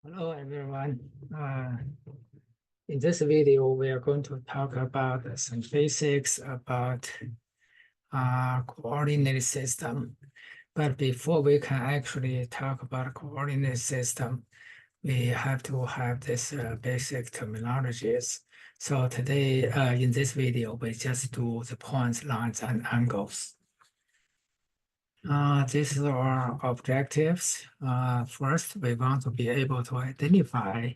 Hello, everyone. In this video, we are going to talk about some basics about coordinate system. But before we can actually talk about coordinate system, we have to have this basic terminologies. So today, in this video, we just do the points, lines, and angles. These are our objectives. First, we want to be able to identify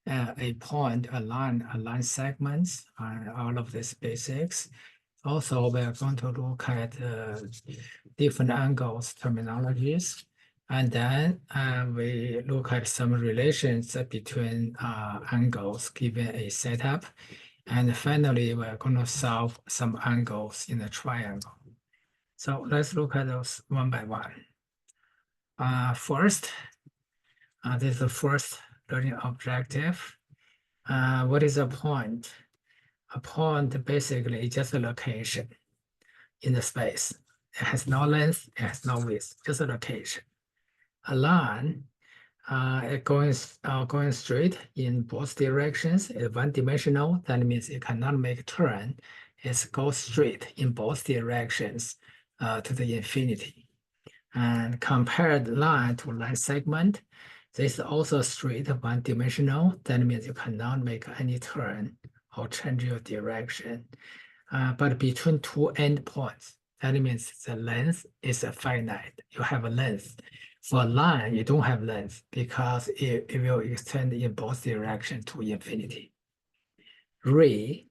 a point, a line segments, all of these basics. Also, we are going to look at different angles terminologies. And then we look at some relations between angles given a setup. And finally, we're going to solve some angles in a triangle. So let's look at those one by one. First, this is the first learning objective. What is a point? A point basically is just a location in the space. It has no length, it has no width, just a location. A line, it going straight in both directions. It's one-dimensional. That means it cannot make a turn. It goes straight in both directions to the infinity. And compared line to line segment, this is also straight one-dimensional. That means you cannot make any turn or change your direction. But between two endpoints, that means the length is finite. You have a length. For a line, you don't have length because it will extend in both directions to infinity. Ray,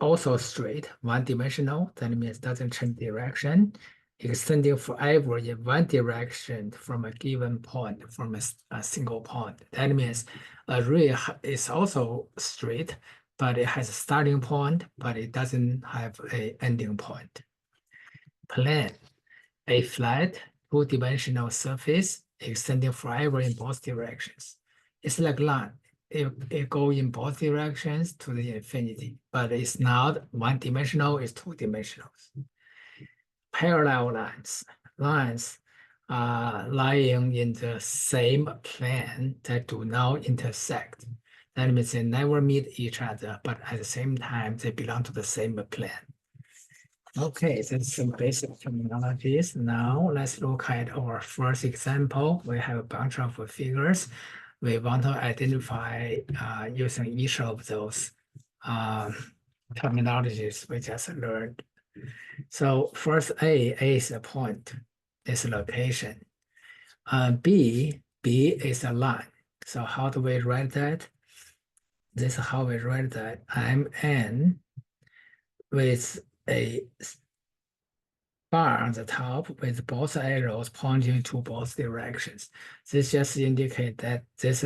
also straight, one-dimensional. That means doesn't change direction, extending forever in one direction from a given point, from a single point. That means a ray is also straight, but it has a starting point, but it doesn't have a ending point. Plane, a flat, two-dimensional surface extending forever in both directions. It's like line. It goes in both directions to the infinity, but it's not one-dimensional, it's two-dimensional. Parallel lines lying in the same plane that do not intersect. That means they never meet each other, but at the same time, they belong to the same plane. Okay, that's some basic terminologies. Now let's look at our first example. We have a bunch of figures. We want to identify using each of those terminologies we just learned. So first A is a point, is a location. B is a line. So how do we write that? This is how we write that. MN with a bar on the top with both arrows pointing to both directions. This just indicates that this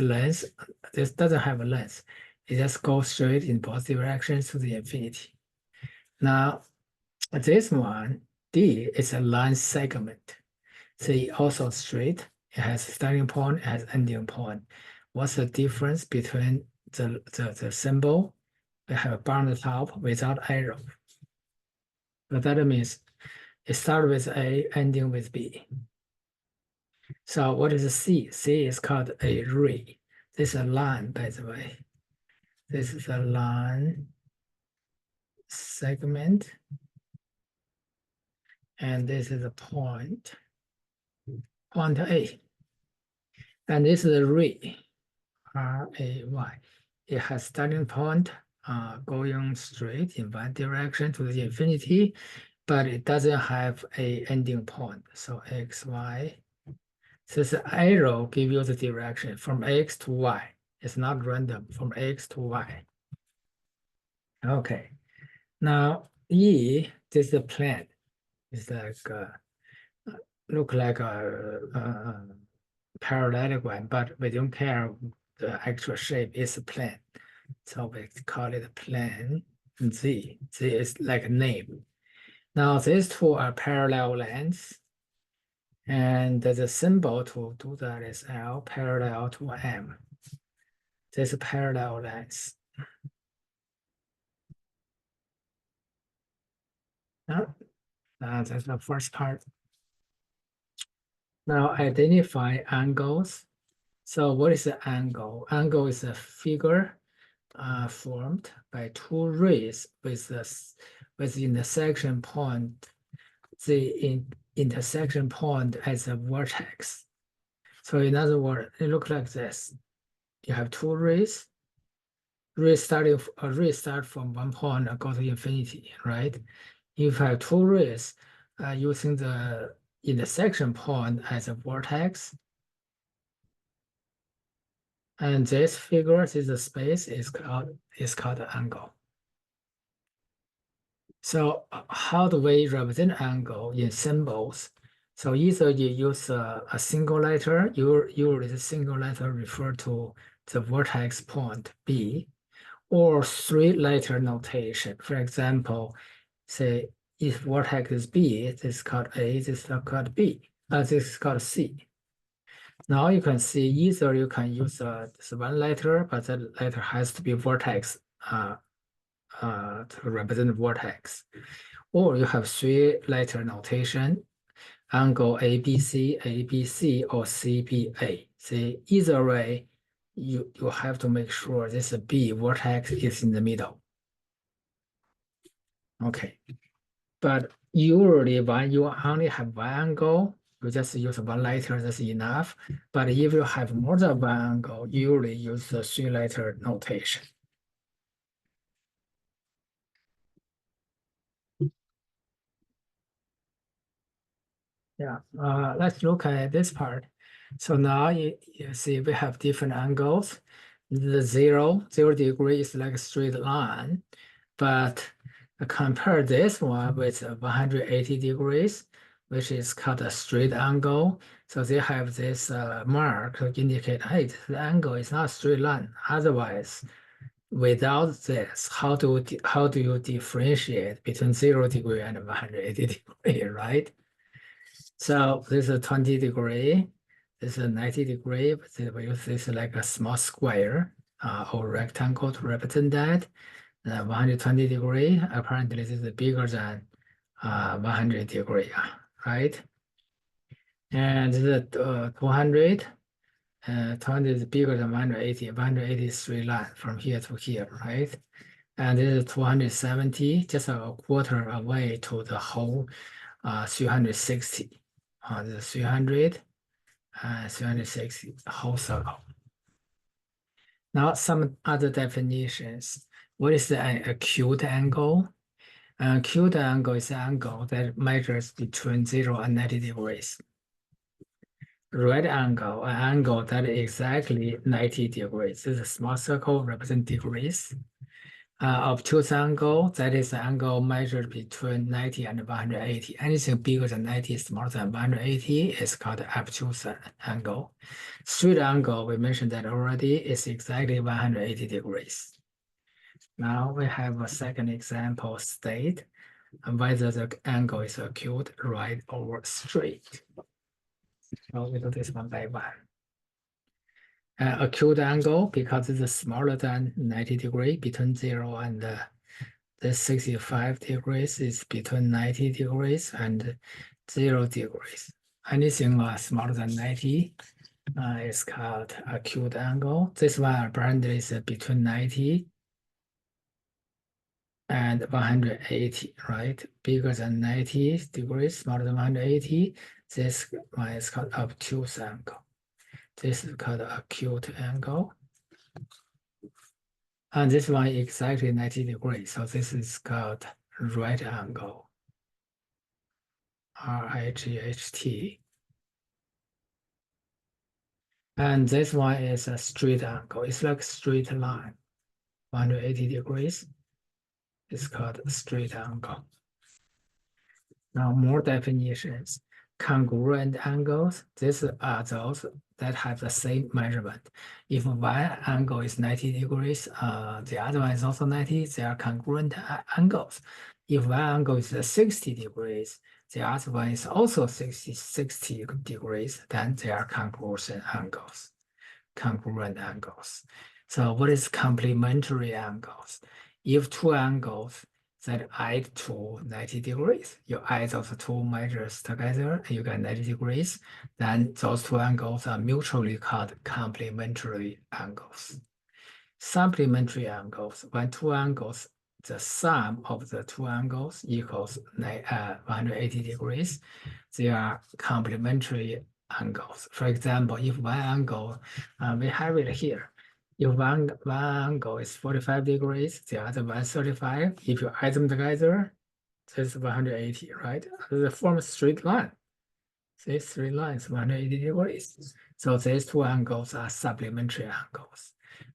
doesn't have a length. It just goes straight in both directions to the infinity. Now, this one, D, is a line segment. C also straight. It has starting point, it has ending point. What's the difference between the symbol? We have a bar on the top without arrow. But that means it starts with A, ending with B. So what is C? C is called a ray. This is a line, by the way. This is a line segment. And this is a point A. And this is a ray, R-A-Y. It has starting point going straight in one direction to the infinity, but it doesn't have a ending point. So X, Y. So the arrow gives you the direction from X to Y. It's not random, from X to Y. Okay. Now E, this is the plane. It's like look like a parallelogram, but we don't care the actual shape. It's a plane, so we call it a plane. Z is like a name. Now these two are parallel lines, and the symbol to do that is L parallel to M. This parallel lines. That's the first part. Now identify angles. So what is the angle? Angle is a figure formed by two rays with the intersection point, intersection point as a vertex. So in other words, it looks like this. You have two rays. Ray start from one point and go to infinity, right? If you have two rays using the intersection point as a vertex, and this figure, this space is called the angle. So how do we represent angle in symbols? So either you use a single letter, usually the single letter refer to the vertex point B, or three-letter notation. For example, say if vertex is B, this is called A, this is called B, this is called C. Now you can see either you can use this one letter, but the letter has to be vertex to represent vertex. Or you have three-letter notation, angle ABC, ABC, or CBA. See, either way, you have to make sure this B vertex is in the middle. Okay, but usually when you only have one angle, you just use one letter, that's enough. But if you have more than one angle, you usually use the three-letter notation. Yeah, let's look at this part. So now you see we have different angles. The zero degree is like a straight line, but compare this one with 180 degrees, which is called a straight angle. So they have this mark to indicate, hey, this angle is not a straight line. Otherwise, without this, how do you differentiate between 0 degree and 180 degree, right? So this is 20 degree, this is 90 degree, but we use this like a small square or rectangle to represent that. 120 degree, apparently this is bigger than 100 degree, right? And this is 200, 200 is bigger than 180, 180 is straight line from here to here, right? And this is 270, just a quarter away to the whole 360. This is 300, 360, whole circle. Now some other definitions. What is an acute angle? An acute angle is an angle that measures between 0 and 90 degrees. Right angle, an angle that is exactly 90 degrees. This is a small circle represent degrees. Obtuse angle, that is the angle measured between 90 and 180. Anything bigger than 90, smaller than 180 is called obtuse angle. Straight angle, we mentioned that already, is exactly 180 degrees. Now we have a second example state whether the angle is acute, right, or straight. So we do this one by one. Acute angle, because it's smaller than 90 degree, between 0 and the 65 degrees is between 90 degrees and 0 degrees. Anything smaller than 90 is called acute angle. This one apparently is between 90 and 180, right? Bigger than 90 degrees, smaller than 180. This one is called obtuse angle. This is called acute angle. And this one is exactly 90 degrees. So this is called right angle. RIGHT. And this one is a straight angle. It's like a straight line, 180 degrees. It's called a straight angle. Now more definitions. Congruent angles, these are those that have the same measurement. If one angle is 90 degrees, the other one is also 90, they are congruent angles. If one angle is 60 degrees, the other one is also 60 degrees, then they are congruent angles. Congruent angles. So what is complementary angles? If two angles that add to 90 degrees. You add those two measures together, and you get 90 degrees. Then those two angles are mutually called complementary angles. Supplementary angles, when two angles, the sum of the two angles equals 180 degrees, they are complementary angles. For example, if one angle, we have it here. If one angle is 45 degrees, the other one 35, if you add them together, this is 180, right? They form a straight line. These three lines 180 degrees. So these two angles are supplementary angles.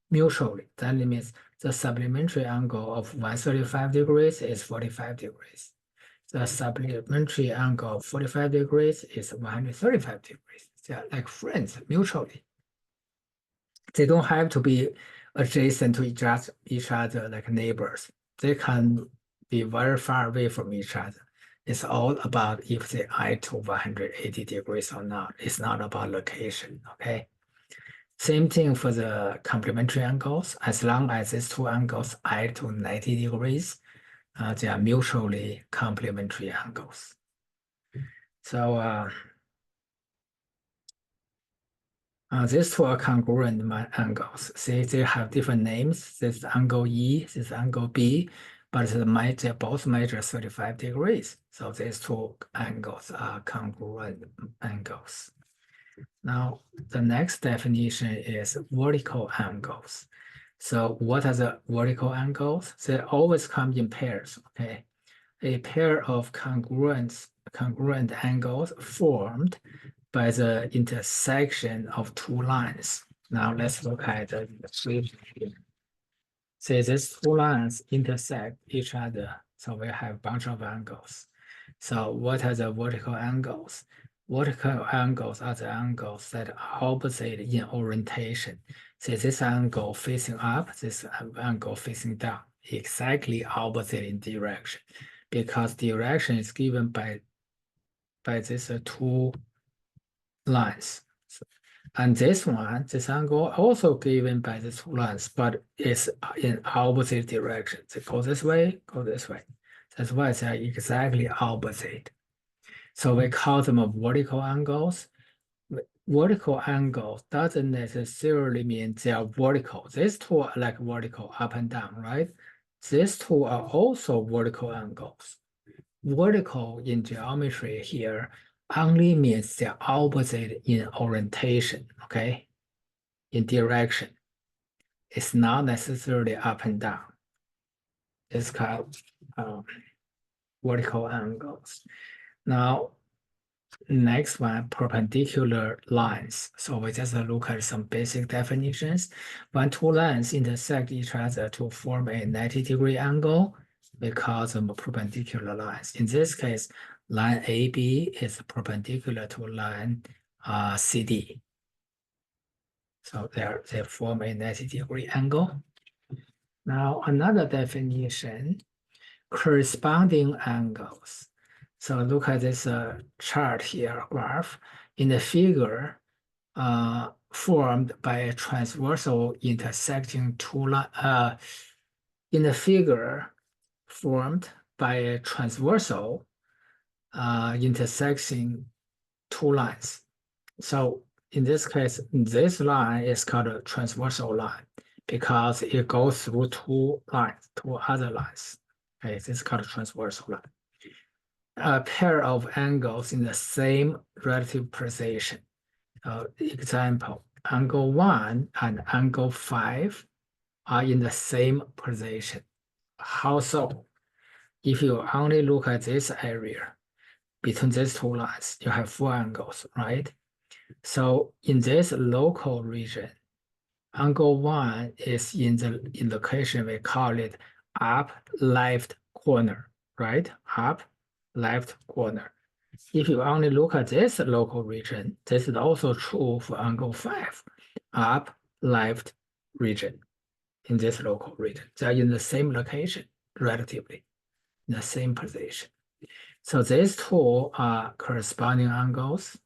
Mutually, that means the supplementary angle of 135 degrees is 45 degrees. The supplementary angle of 45 degrees is 135 degrees. They are like friends mutually. They don't have to be adjacent to each other like neighbors. They can be very far away from each other. It's all about if they add to 180 degrees or not. It's not about location, okay? Same thing for the complementary angles. As long as these two angles add to 90 degrees, they are mutually complementary angles. So these two are congruent angles. See, they have different names. This is angle E, this is angle B, but they both measure 35 degrees. So these two angles are congruent angles. Now, the next definition is vertical angles. So what are the vertical angles? They always come in pairs, okay? A pair of congruent angles formed by the intersection of two lines. Now let's look at the illustration here. See, these two lines intersect each other, so we have a bunch of angles. So what are the vertical angles? Vertical angles are the angles that are opposite in orientation. See, this angle facing up, this angle facing down, exactly opposite in direction, because direction is given by these two lines. And this one, this angle also given by the two lines, but it's in opposite direction. They go this way, go this way. That's why they are exactly opposite. So we call them vertical angles. Vertical angles doesn't necessarily mean they are vertical. These two are like vertical up and down, right? These two are also vertical angles. Vertical in geometry here only means they're opposite in orientation, okay? In direction. It's not necessarily up and down. It's called vertical angles. Now, next one, perpendicular lines. So we just look at some basic definitions. When two lines intersect each other to form a 90-degree angle, we call them perpendicular lines. In this case, line AB is perpendicular to line CD. So they form a 90-degree angle. Now, another definition, corresponding angles. So look at this chart here, graph. In the figure, formed by a transversal intersecting two lines. In the figure, formed by a transversal intersecting two lines. So in this case, this line is called a transversal line because it goes through two lines, two other lines. Okay, this is called a transversal line. A pair of angles in the same relative position. Example, angle 1 and angle 5 are in the same position. How so? If you only look at this area between these two lines, you have four angles, right? So in this local region, angle 1 is in the location we call it up left corner, right? Up left corner. If you only look at this local region, this is also true for angle 5, up left region in this local region. They're in the same location, relatively, in the same position. So these two are corresponding angles.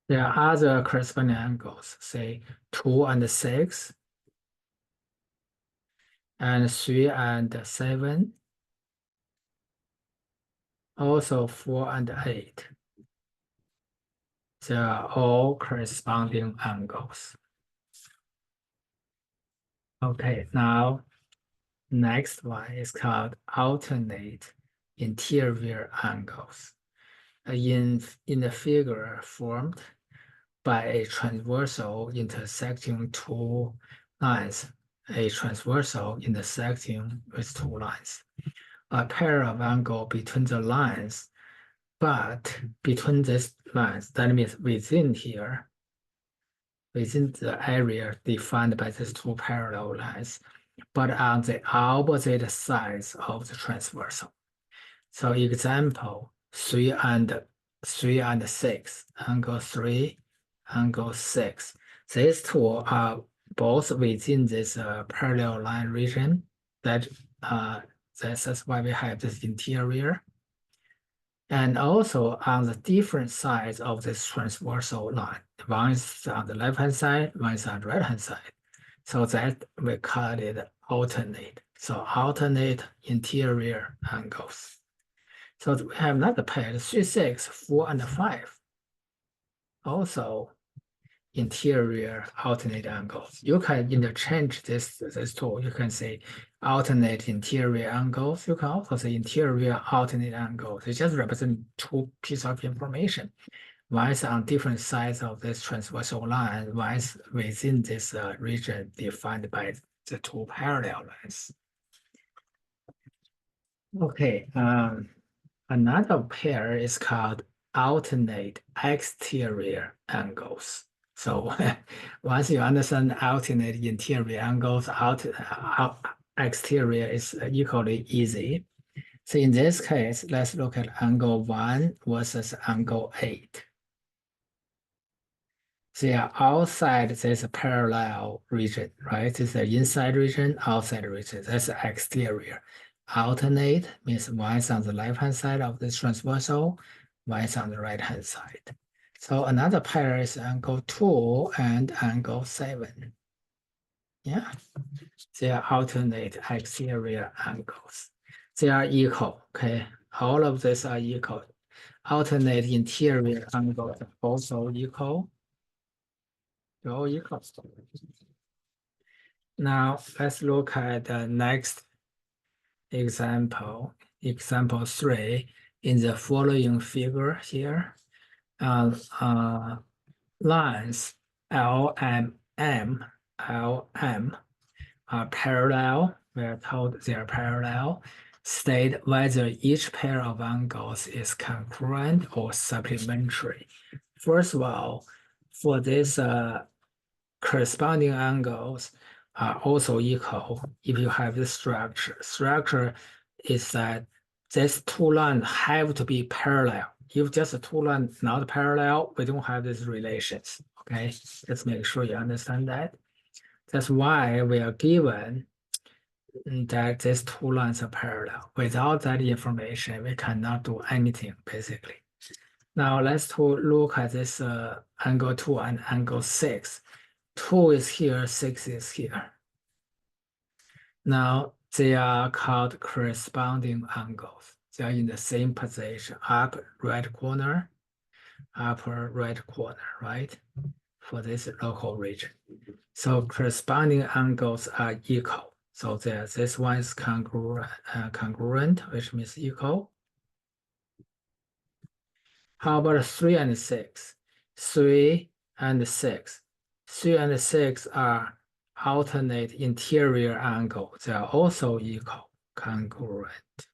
There are other corresponding angles, say 2 and 6, and 3 and 7, also 4 and 8. They are all corresponding angles. Okay, now next one is called alternate interior angles. In the figure formed by a transversal intersecting two lines, a transversal intersecting with two lines, a pair of angle between the lines, but between these lines, that means within here, within the area defined by these two parallel lines, but on the opposite sides of the transversal. So example, 3 and 6, angle 3, angle 6. These two are both within this parallel line region. That's why we have this interior. And also on the different sides of this transversal line. One is on the left-hand side, one is on the right-hand side. So that we call it alternate. So alternate interior angles. So we have another pair, 3, 6, 4, and 5. Also interior alternate angles. You can interchange this two. You can say alternate interior angles. You can also say interior alternate angles. It just represent two pieces of information. One is on different sides of this transversal line, one is within this region defined by the two parallel lines. Okay, another pair is called alternate exterior angles. So once you understand alternate interior angles, exterior is equally easy. So in this case, let's look at angle 1 versus angle 8. They are outside this parallel region, right? This is the inside region, outside region. That's the exterior. Alternate means one is on the left-hand side of this transversal, one is on the right-hand side. So another pair is angle 2 and angle 7. Yeah, they are alternate exterior angles. They are equal, okay? All of these are equal. Alternate interior angles are also equal. They're all equal. Now let's look at the next example, example 3. In the following figure here, lines L and M, are parallel. We are told they are parallel. State whether each pair of angles is congruent or supplementary. First of all, for this corresponding angles are also equal if you have this structure. Structure is that these two lines have to be parallel. If just the two lines not parallel, we don't have these relations. Okay, let's make sure you understand that. That's why we are given that these two lines are parallel. Without that information, we cannot do anything basically. Now let's look at this angle 2 and angle 6. 2 is here, 6 is here. Now they are called corresponding angles. They are in the same position, upper right corner, right? For this local region. So corresponding angles are equal. So this one is congruent, which means equal. How about 3 and 6? 3 and 6. 3 and 6 are alternate interior angle. They are also equal, congruent.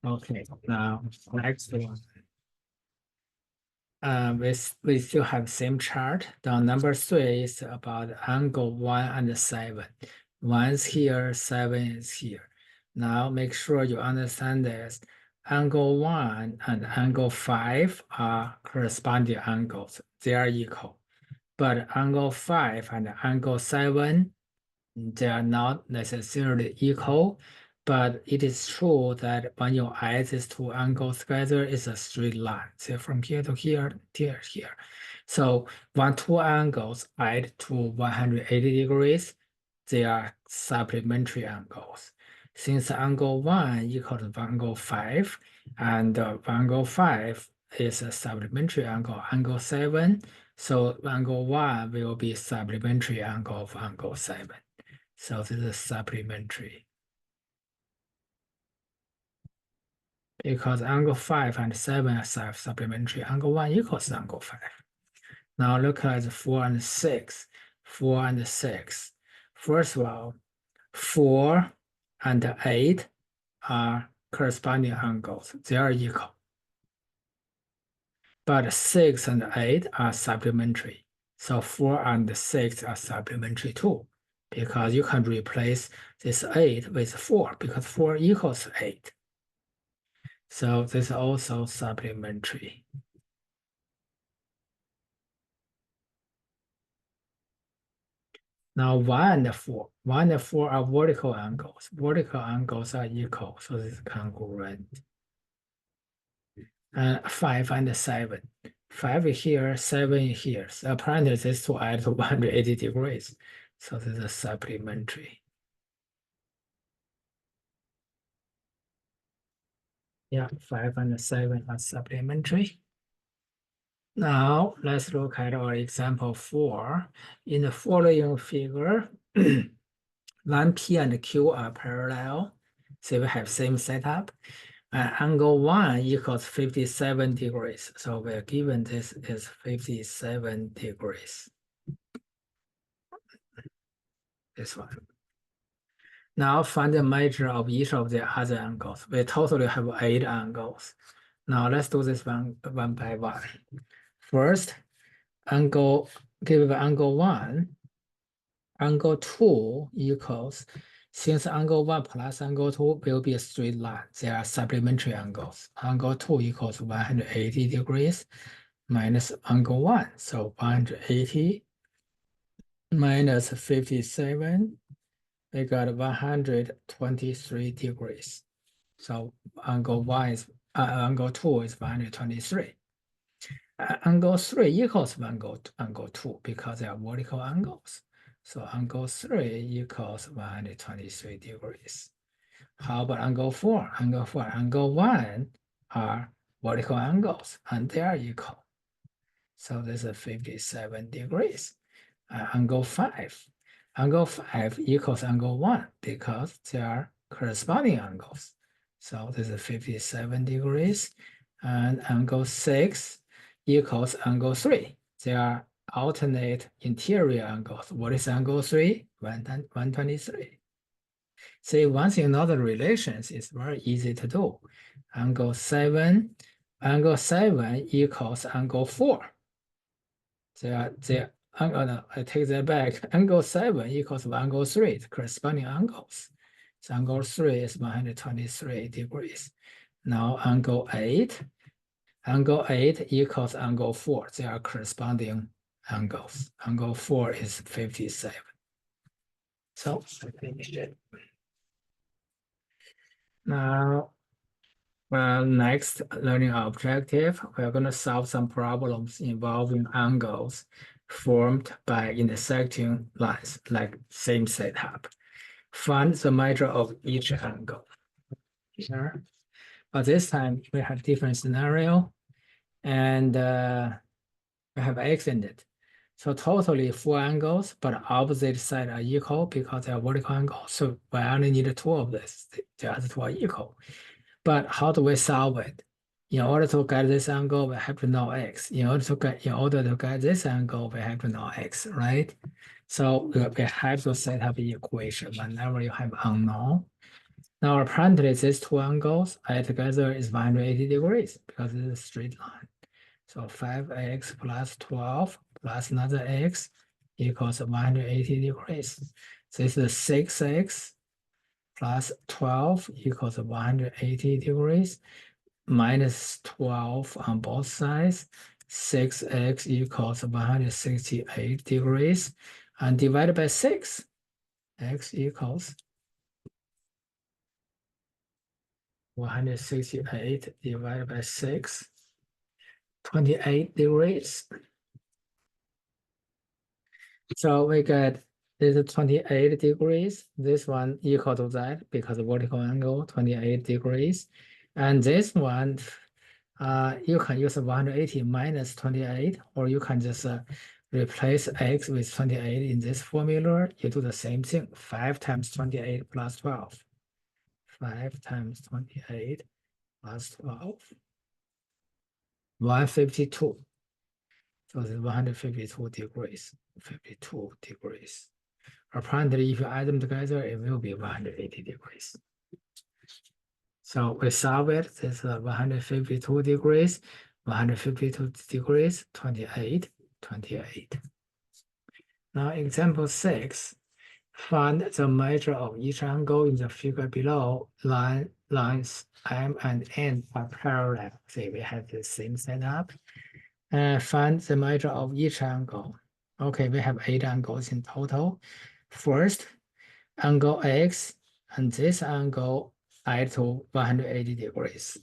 Okay, now next one. We still have same chart. The number 3 is about angle 1 and 7. 1 is here, 7 is here. Now make sure you understand this. Angle 1 and angle 5 are corresponding angles. They are equal. But angle 5 and angle 7, they are not necessarily equal. But it is true that when you add these two angles together, it's a straight line. So from here to here, here. So when two angles add to 180 degrees, they are supplementary angles. Since angle 1 equals angle 5, and angle 5 is a supplementary angle, angle 7, so angle 1 will be supplementary angle of angle 7. So this is supplementary. Because angle 5 and 7 are supplementary, angle 1 equals angle 5. Now look at 4 and 6. 4 and 6. First of all, 4 and 8 are corresponding angles. They are equal. But 6 and 8 are supplementary. So 4 and 6 are supplementary too, because you can replace this 8 with 4, because 4 equals 8. So this is also supplementary. Now 1 and 4. 1 and 4 are vertical angles. Vertical angles are equal, so this is congruent. And 5 and 7. 5 here, 7 here. So apparently this two add to 180 degrees. So this is supplementary. Yeah, 5 and 7 are supplementary. Now let's look at our example 4. In the following figure, line P and Q are parallel. So we have same setup. Angle 1 equals 57 degrees. So we're given this is 57 degrees. This one. Now find the measure of each of the other angles. We totally have 8 angles. Now let's do this one by one. First, give angle 1. Angle 2 equals, since angle 1 plus angle 2 will be a straight line, they are supplementary angles. Angle 2 equals 180 degrees minus angle 1. So 180 minus 57, we got 123 degrees. So angle 2 is 123. Angle 3 equals angle 2 because they are vertical angles. So angle 3 equals 123 degrees. How about angle 4? Angle 4, angle 1 are vertical angles and they are equal. So this is 57 degrees. Angle 5. Angle 5 equals angle 1 because they are corresponding angles. So this is 57 degrees. And angle 6 equals angle 3. They are alternate interior angles. What is angle 3? 123. See, once you know the relations, it's very easy to do. Angle 7 equals angle 4. No, I take that back. Angle 7 equals angle 3, the corresponding angles. So angle 3 is 123 degrees. Now angle 8 equals angle 4. They are corresponding angles. Angle 4 is 57. So I finished it. Now, next learning objective, we're going to solve some problems involving angles formed by intersecting lines, like same setup. Find the measure of each angle. Here. But this time we have different scenario, and we have x in it. So totally 4 angles, but opposite side are equal because they are vertical angles. So we only need 2 of this. The other 2 are equal. But how do we solve it? In order to get this angle, we have to know x. In order to get this angle, we have to know x, right? So we have to set up an equation whenever you have unknown. Now apparently these 2 angles add together is 180 degrees because it's a straight line. So 5x plus 12 plus another x equals 180 degrees. This is 6x plus 12 equals 180 degrees minus 12 on both sides. 6x equals 168 degrees and divided by 6, x equals 168 divided by 6, 28 degrees. So we get this is 28 degrees. This one equal to that because vertical angle 28 degrees. And this one, you can use 180 minus 28, or you can just replace x with 28 in this formula. You do the same thing, 5 times 28 plus 12. 5 times 28 plus 12, 152. So it's 152 degrees, 52 degrees. Apparently, if you add them together, it will be 180 degrees. So we solve it. This is 152 degrees, 152 degrees, 28, 28. Now, example 6. Find the measure of each angle in the figure below. Lines M and N are parallel. See, we have the same setup. Find the measure of each angle. Okay, we have 8 angles in total. First, angle X and this angle add to 180 degrees.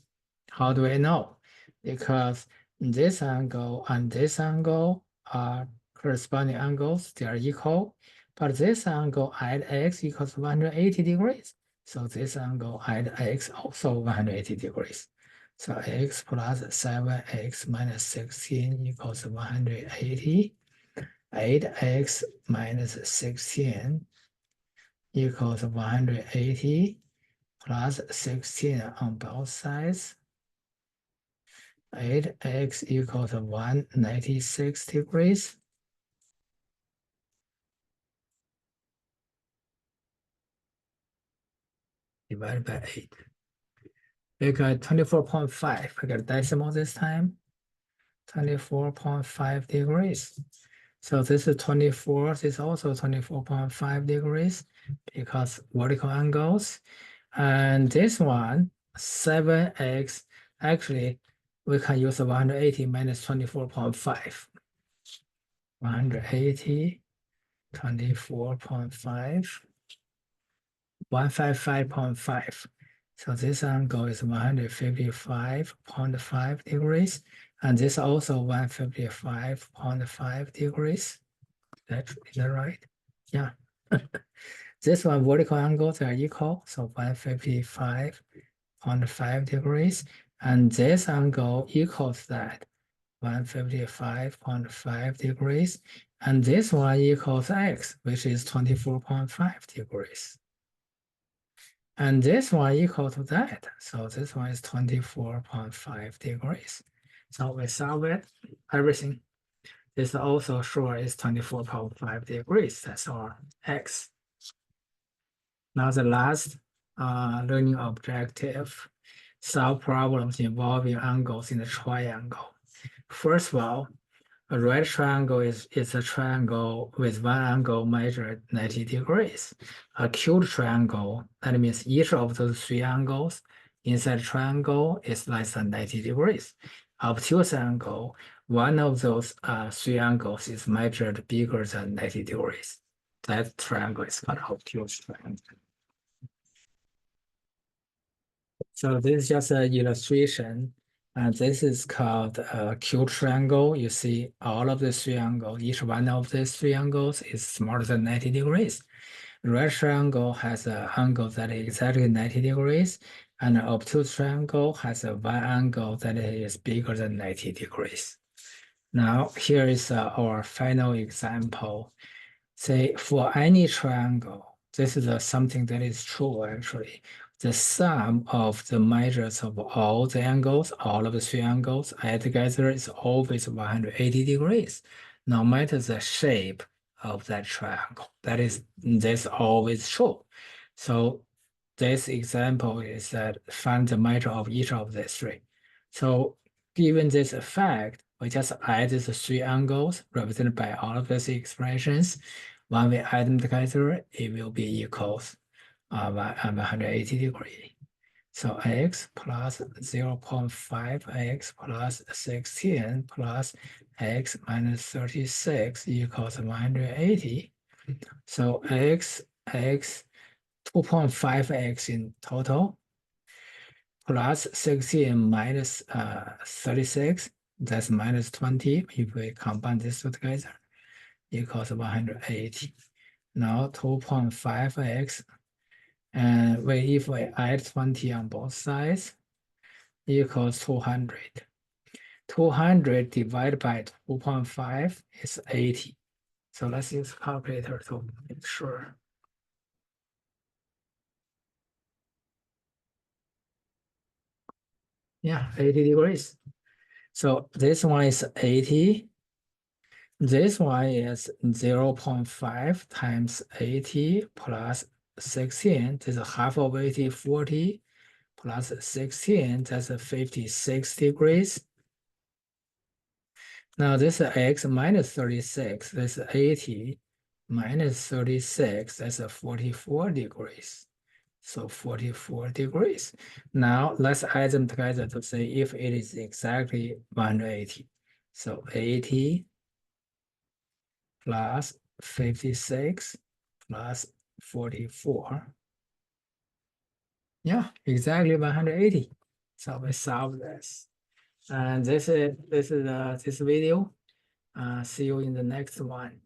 How do we know? Because this angle and this angle are corresponding angles, they are equal, but this angle at X equals 180 degrees. So this angle at X also 180 degrees. So X plus 7X minus 16 equals 180. 8X minus 16 equals 180 plus 16 on both sides. 8x equals 196 degrees. Divided by 8. We got 24.5. I got a decimal this time. 24.5 degrees. So this is 24. This is also 24.5 degrees because vertical angles. And this one, 7x, actually, we can use 180 minus 24.5. 180, 24.5, 155.5. So this angle is 155.5 degrees. And this also 155.5 degrees. Is that right? Yeah. This one vertical angles are equal, so 155.5 degrees. And this angle equals that, 155.5 degrees. And this one equals x, which is 24.5 degrees. And this one equal to that. So this one is 24.5 degrees. So we solve it, everything. This also sure is 24.5 degrees. That's our x. Now the last learning objective, solve problems involving angles in a triangle. First of all, a right triangle is a triangle with one angle measured 90 degrees. A acute triangle, that means each of those 3 angles inside the triangle is less than 90 degrees. Obtuse angle, one of those 3 angles is measured bigger than 90 degrees. That triangle is called obtuse triangle. So this is just an illustration. And this is called a acute triangle. You see all of the 3 angles, each one of these 3 angles is smaller than 90 degrees. Right triangle has an angle that is exactly 90 degrees, and an obtuse triangle has a one angle that is bigger than 90 degrees. Now, here is our final example. Say for any triangle, this is something that is true actually. The sum of the measures of all the angles, all of the 3 angles add together is always 180 degrees, no matter the shape of that triangle. That's always true. So this example is that find the measure of each of the 3. So given this fact, we just add the 3 angles represented by all of these expressions. When we add them together, it will be equals 180 degrees. So x plus 0.5 x plus 16 plus x minus 36 equals 180. So x 2.5x in total plus 16 minus 36, that's minus 20. If we combine these two together, equals 180. Now 2.5x, and if we add 20 on both sides, equals 200. 200 divided by 2.5 is 80. So let's use calculator to make sure. Yeah, 80 degrees. So this one is 80. This one is 0.5 times 80 plus 16. This is half of 80, 40 plus 16. That's 56 degrees. Now this is x minus 36. That's 80 minus 36. That's 44 degrees. So 44 degrees. Now let's add them together to say if it is exactly 180. So 80 plus 56 plus 44. Yeah, exactly 180. So we solve this. And this is this video. See you in the next one.